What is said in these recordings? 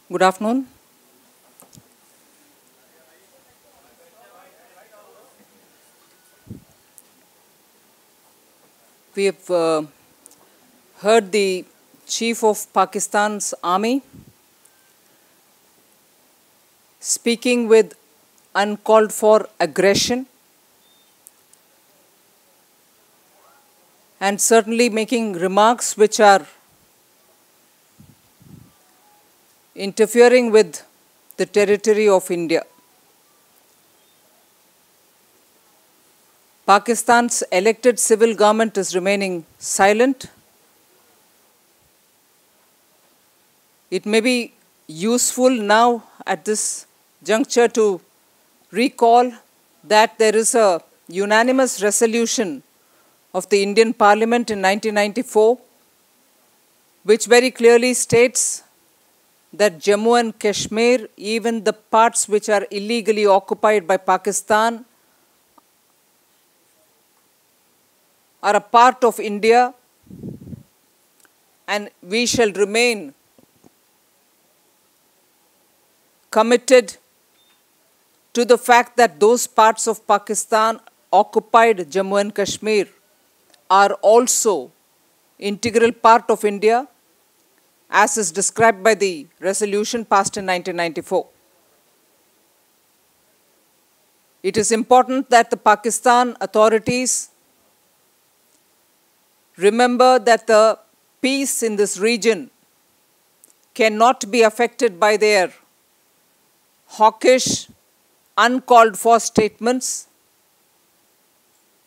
Good afternoon. We have heard the Chief of Pakistan's Army speaking with uncalled for aggression and certainly making remarks which are interfering with the territory of India. Pakistan's elected civil government is remaining silent. It may be useful now at this juncture to recall that there is a unanimous resolution of the Indian Parliament in 1994 which very clearly states that Jammu and Kashmir, even the parts which are illegally occupied by Pakistan, are a part of India, and we shall remain committed to the fact that those parts of Pakistan occupied Jammu and Kashmir are also integral part of India, as is described by the resolution passed in 1994. It is important that the Pakistan authorities remember that the peace in this region cannot be affected by their hawkish, uncalled for statements.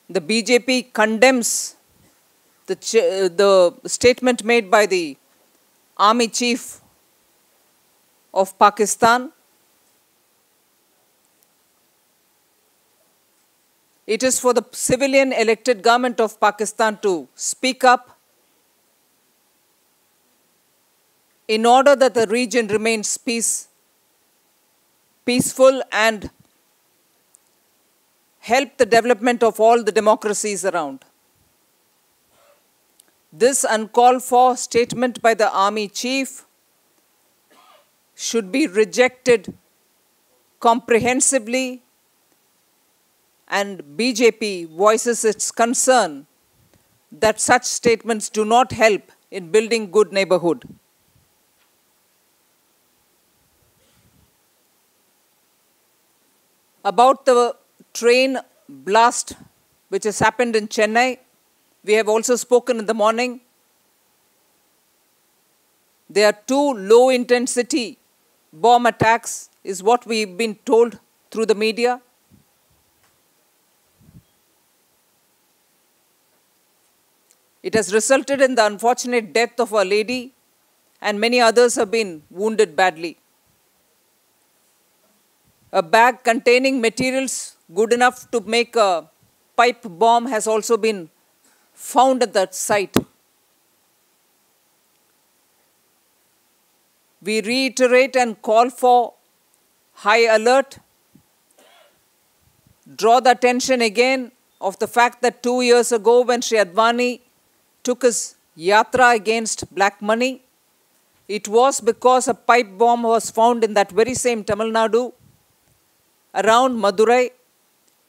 The BJP condemns the statement made by the Army Chief of Pakistan. It is for the civilian elected government of Pakistan to speak up in order that the region remains peaceful and help the development of all the democracies around. This uncalled for statement by the Army Chief should be rejected comprehensively, and BJP voices its concern that such statements do not help in building good neighborhood. About the train blast which has happened in Chennai, we have also spoken in the morning. There are 2 low-intensity bomb attacks, is what we've been told through the media. It has resulted in the unfortunate death of a lady, and many others have been wounded badly. A bag containing materials good enough to make a pipe bomb has also been found at that site. We reiterate and call for high alert, draw the attention again of the fact that 2 years ago when Sri Advani took his yatra against black money, it was because a pipe bomb was found in that very same Tamil Nadu around Madurai.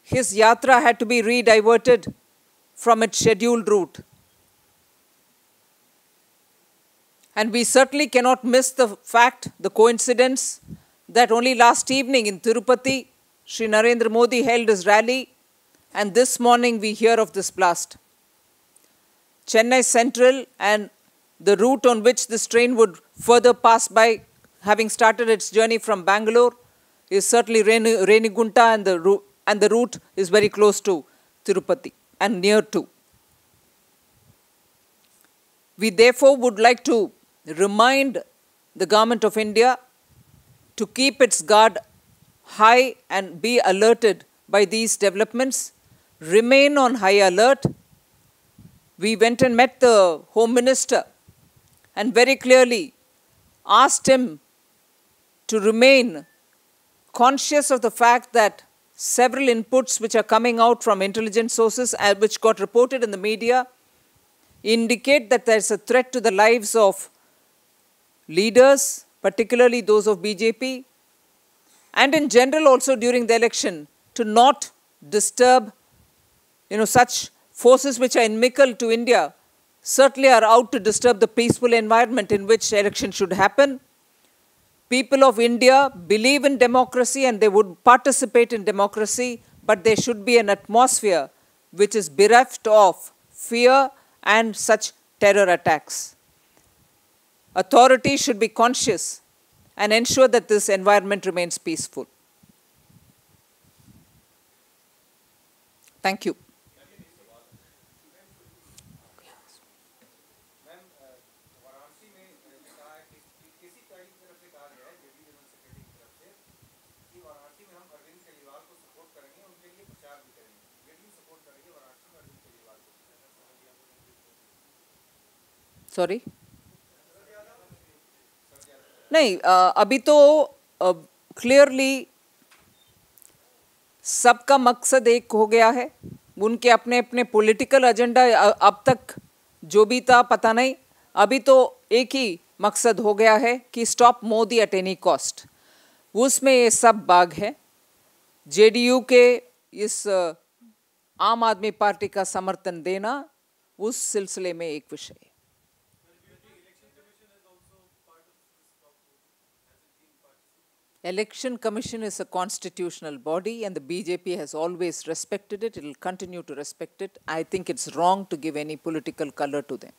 His yatra had to be rediverted from its scheduled route. And we certainly cannot miss the fact, the coincidence, that only last evening in Tirupati, Sri Narendra Modi held his rally, and this morning we hear of this blast. Chennai Central and the route on which this train would further pass by, having started its journey from Bangalore, is certainly Renigunta, and the route is very close to Tirupati and near to. We therefore would like to remind the Government of India to keep its guard high and be alerted by these developments. Remain on high alert. We went and met the Home Minister and very clearly asked him to remain conscious of the fact that several inputs which are coming out from intelligence sources which got reported in the media indicate that there is a threat to the lives of leaders particularly those of BJP, and in general also during the election, to not disturb, such forces which are inimical to India, certainly are out to disturb the peaceful environment in which election should happen. People of India believe in democracy and they would participate in democracy, but there should be an atmosphere which is bereft of fear and such terror attacks. Authorities should be conscious and ensure that this environment remains peaceful. Thank you. Sorry? नहीं, अभी तो clearly सबका मकसद एक हो गया है. उनके अपने अपने पॉलिटिकल एजेंडा अब तक जो भी था पता नहीं, अभी तो एक ही मकसद हो गया है कि stop Modi at any cost. उसमें ये सब भाग है. जेडीयू के इस आम आदमी पार्टी का समर्थन देना उस सिलसिले में एक विषय है. Election Commission is a constitutional body and the BJP has always respected it. It will continue to respect it. I think it's wrong to give any political color to them.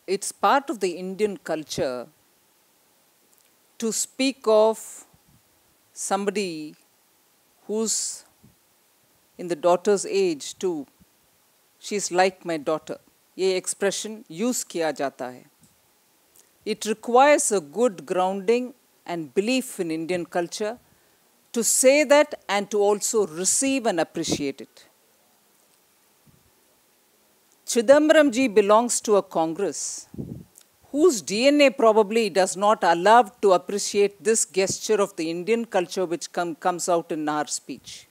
It's part of the Indian culture to speak of somebody who's in the daughter's age too. She's like my daughter. ये expression use किया जाता है. It requires a good grounding and belief in Indian culture to say that and to also receive and appreciate it. Chidambaram ji belongs to a Congress whose DNA probably does not allow to appreciate this gesture of the Indian culture which comes out in our speech.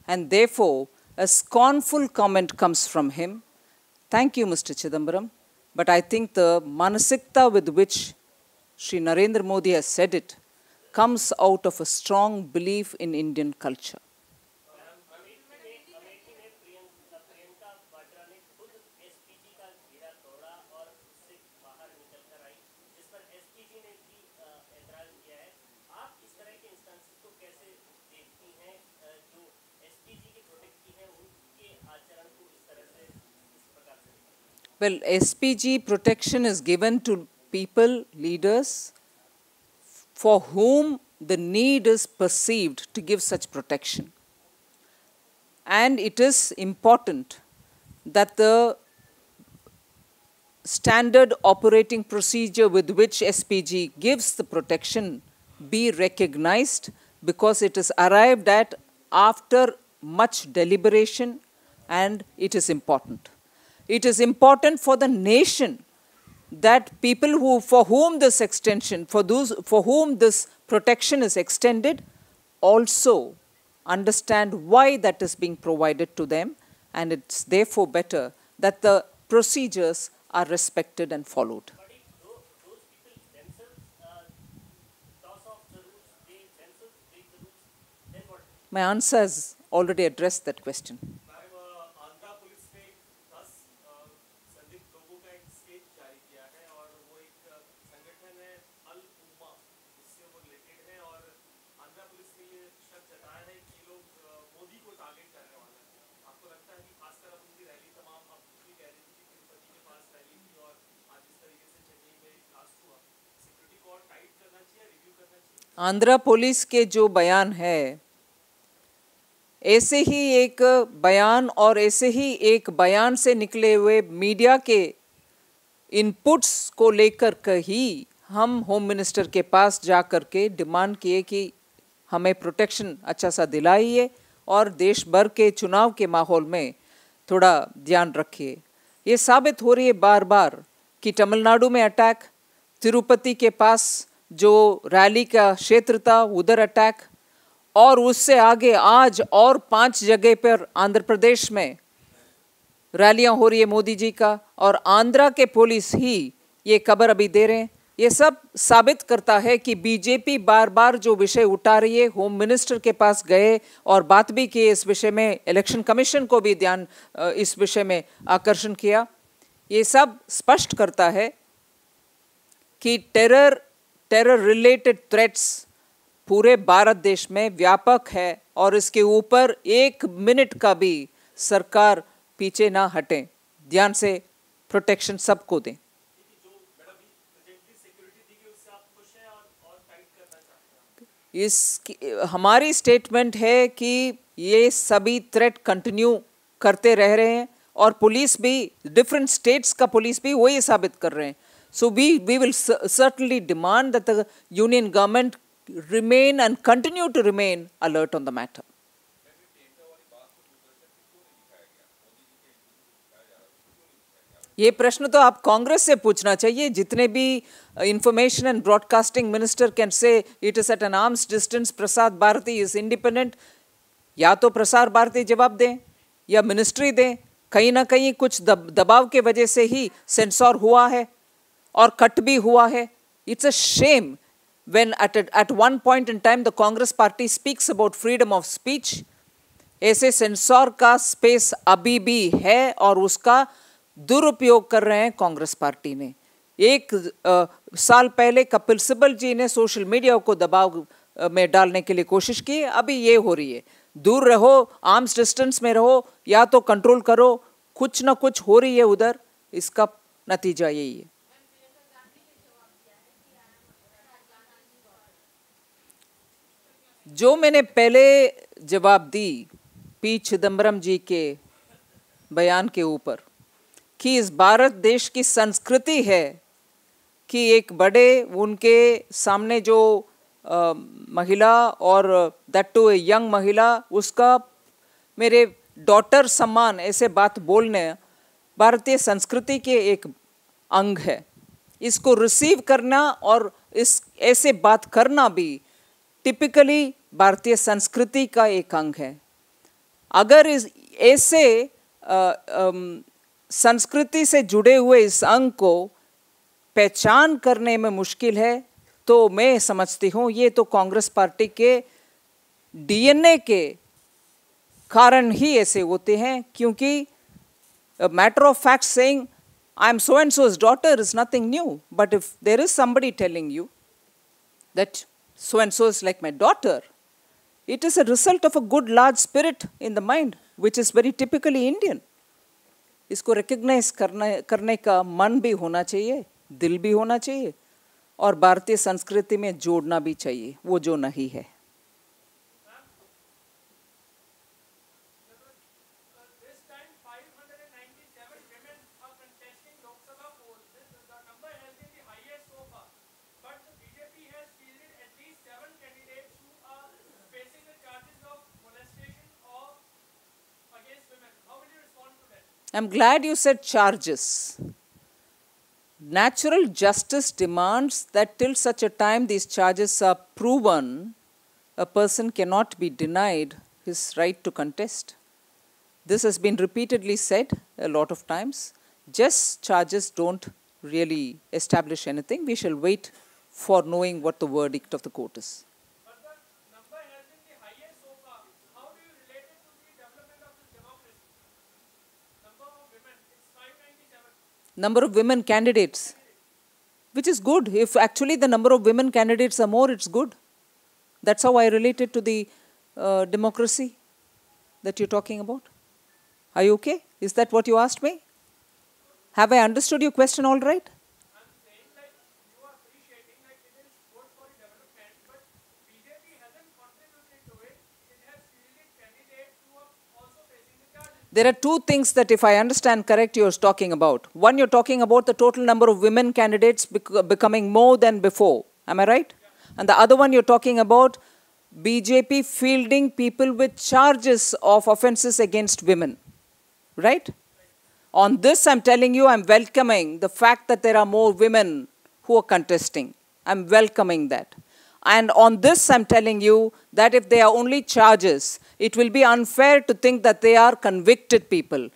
And therefore, a scornful comment comes from him. Thank you, Mr. Chidambaram. But I think the manasikta with which Sri Narendra Modi has said it comes out of a strong belief in Indian culture. Well, SPG protection is given to people, leaders, for whom the need is perceived to give such protection. And it is important that the standard operating procedure with which SPG gives the protection be recognized, because it is arrived at after much deliberation and it is important. It is important for the nation that people for whom this extension, for whom this protection is extended, also understand why that is being provided to them, and it's therefore better that the procedures are respected and followed. But if those people themselves toss off the rules, they themselves break the rules, then what? My answer has already addressed that question. Andhra police के जो बयान है, ऐसे ही एक बयान और ऐसे ही एक बयान से निकले हुए मीडिया के इनपुट्स को लेकर के ही हम होम मिनिस्टर के पास जा कर के डिमांड किए कि हमें प्रोटेक्शन अच्छा सा दिलाइए और देश भर के चुनाव के माहौल में थोड़ा ध्यान रखिए। ये साबित हो रही है बार बार कि तमिलनाडु में अटैक, तिरुपति के पास जो रैली का क्षेत्र था उधर अटैक, और उससे आगे आज और 5 जगह पर आंध्र प्रदेश में रैलियां हो रही है मोदी जी का, और आंध्रा के पुलिस ही ये खबर अभी दे रहे हैं। ये सब साबित करता है कि बीजेपी बार बार जो विषय उठा रही है, होम मिनिस्टर के पास गए और बात भी की इस विषय में, इलेक्शन कमीशन को भी ध्यान इस विषय में आकर्षण किया। ये सब स्पष्ट करता है कि टेरर रिलेटेड थ्रेट्स पूरे भारत देश में व्यापक है, और इसके ऊपर 1 मिनट का भी सरकार पीछे ना हटे, ध्यान से प्रोटेक्शन सबको दें। हमारी स्टेटमेंट है कि ये सभी थ्रेट कंटिन्यू करते रह रहे हैं, और पुलिस भी, डिफरेंट स्टेट्स का पुलिस भी वही साबित कर रहे हैं। So we will certainly demand that the union government remain and continue to remain alert on the matter. ये प्रश्न तो आप कांग्रेस से पूछना चाहिए। जितने भी information and broadcasting minister can say it is at an arms distance, Prasar Bharati is independent, या तो प्रसार भारती जवाब दें या मिनिस्ट्री दें। कहीं ना कहीं कुछ दबाव के वजह से ही सेंसर हुआ है और कट भी हुआ है। It's a shame when at one point in time the Congress party speaks about freedom of speech. ऐसे सेंसर का स्पेस अभी भी है और उसका दुरुपयोग कर रहे हैं कांग्रेस पार्टी ने। 1 साल पहले कपिल सिब्बल जी ने सोशल मीडिया को दबाव में डालने के लिए कोशिश की, अभी ये हो रही है। दूर रहो, आर्म्स डिस्टेंस में रहो, या तो कंट्रोल करो, कुछ ना कुछ हो रही है उधर, इसका नतीजा यही है। जो मैंने पहले जवाब दी पी चिदम्बरम जी के बयान के ऊपर, कि इस भारत देश की संस्कृति है कि एक बड़े उनके सामने जो महिला, और दैट टू ए यंग महिला, उसका मेरे डॉटर सम्मान ऐसे बात बोलने भारतीय संस्कृति के एक अंग है। इसको रिसीव करना और इस ऐसे बात करना भी टिपिकली भारतीय संस्कृति का एक अंग है। अगर इस ऐसे संस्कृति से जुड़े हुए इस अंग को पहचान करने में मुश्किल है, तो मैं समझती हूँ ये तो कांग्रेस पार्टी के डीएनए के कारण ही ऐसे होते हैं। क्योंकि matter of fact saying I am so and so's daughter is nothing new, but if there is somebody telling you that so and so is like my daughter, it is a result of a good large spirit in the mind which is very typically Indian. इसको recognise करने का मन भी होना चाहिए, दिल भी होना चाहिए, और भारतीय संस्कृति में जोड़ना भी चाहिए, वो जो नहीं है। I'm glad you said charges. Natural justice demands that till such a time these charges are proven, a person cannot be denied his right to contest. This has been repeatedly said a lot of times. Just charges don't really establish anything. We shall wait for knowing what the verdict of the court is. Number of women candidates, which is good. If actually the number of women candidates are more, it's good. That's how I relate it to the democracy that you're talking about. Are you okay? Is that what you asked me? Have I understood your question all right? I'm saying like you are appreciating like it is good for development, but BJP hasn't contributed to it. It has fielded candidates who are also facing the charges. There are 2 things that, if I understand correct, you're talking about. One, you're talking about the total number of women candidates becoming more than before. Am I right? Yeah. And the other one, you're talking about BJP fielding people with charges of offences against women, right? On this, I'm telling you, I'm welcoming the fact that there are more women who are contesting. I'm welcoming that. And on this, I'm telling you that if they are only charges, it will be unfair to think that they are convicted people.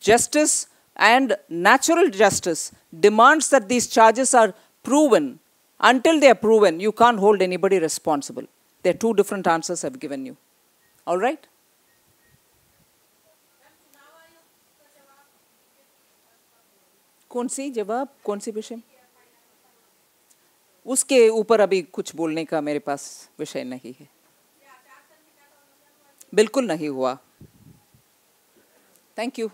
Justice and natural justice demands that these charges are proven. Until they are proven, you can't hold anybody responsible. There are two different answers I've given you. All right? कौन सी जवाब, कौन सी विषय? उसके ऊपर अभी कुछ बोलने का मेरे पास विषय नहीं है. बिल्कुल नहीं हुआ. Thank you.